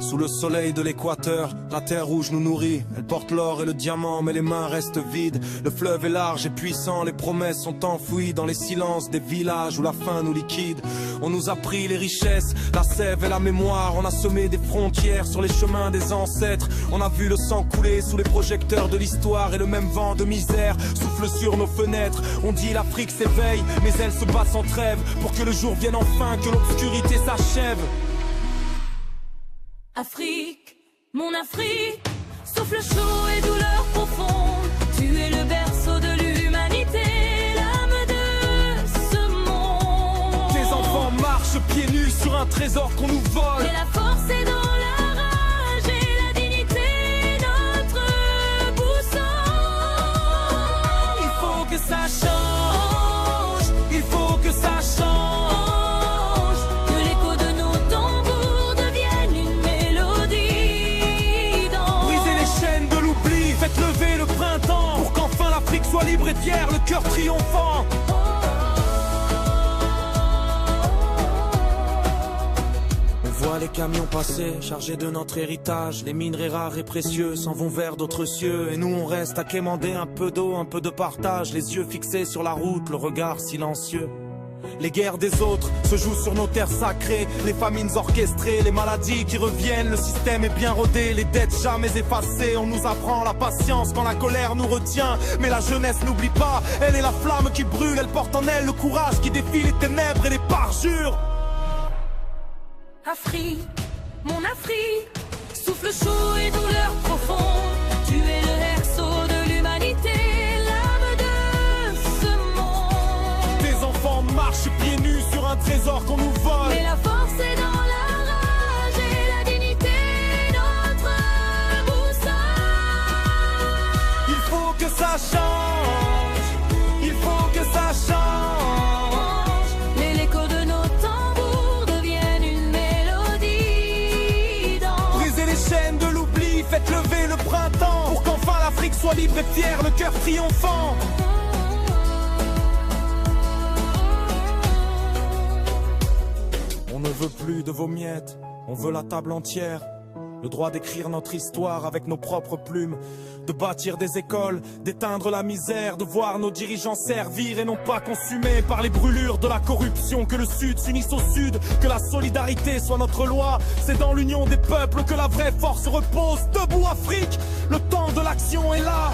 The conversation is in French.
Sous le soleil de l'équateur, la terre rouge nous nourrit. Elle porte l'or et le diamant, mais les mains restent vides. Le fleuve est large et puissant, les promesses sont enfouies dans les silences des villages où la faim nous liquide. On nous a pris les richesses, la sève et la mémoire. On a semé des frontières sur les chemins des ancêtres. On a vu le sang couler sous les projecteurs de l'histoire. Et le même vent de misère souffle sur nos fenêtres. On dit l'Afrique s'éveille, mais elle se bat sans trêve pour que le jour vienne enfin, que l'obscurité s'achève. Afrique, mon Afrique, souffle chaud et douleur profonde. Tu es le berceau de l'humanité, l'âme de ce monde. Tes enfants marchent pieds nus sur un trésor qu'on nous vole. Et la force est dans la rage et la dignité, notre boussole. Il faut que ça change, il faut que ça change. Faites lever le printemps pour qu'enfin l'Afrique soit libre et fière, le cœur triomphant. On voit les camions passer, chargés de notre héritage. Les minerais rares et précieux s'en vont vers d'autres cieux. Et nous on reste à quémander un peu d'eau, un peu de partage. Les yeux fixés sur la route, le regard silencieux. Les guerres des autres se jouent sur nos terres sacrées. Les famines orchestrées, les maladies qui reviennent. Le système est bien rodé, les dettes jamais effacées. On nous apprend la patience quand la colère nous retient. Mais la jeunesse n'oublie pas, elle est la flamme qui brûle. Elle porte en elle le courage qui défie les ténèbres et les parjures. Afrique, mon Afrique, souffle chaud et douleur profonde. Tu es le berceau de l'humanité, marche pieds nus sur un trésor qu'on nous vole. Mais la force est dans la rage et la dignité, notre boussole. Il faut que ça change, il faut que ça change. L'écho de nos tambours devienne une mélodie dans... Brisez les chaînes de l'oubli, faites lever le printemps pour qu'enfin l'Afrique soit libre et fière, le cœur triomphant. On ne veut plus de vos miettes, on veut la table entière. Le droit d'écrire notre histoire avec nos propres plumes. De bâtir des écoles, d'éteindre la misère. De voir nos dirigeants servir et non pas consumés par les brûlures de la corruption. Que le Sud s'unisse au Sud, que la solidarité soit notre loi. C'est dans l'union des peuples que la vraie force repose. Debout Afrique, le temps de l'action est là.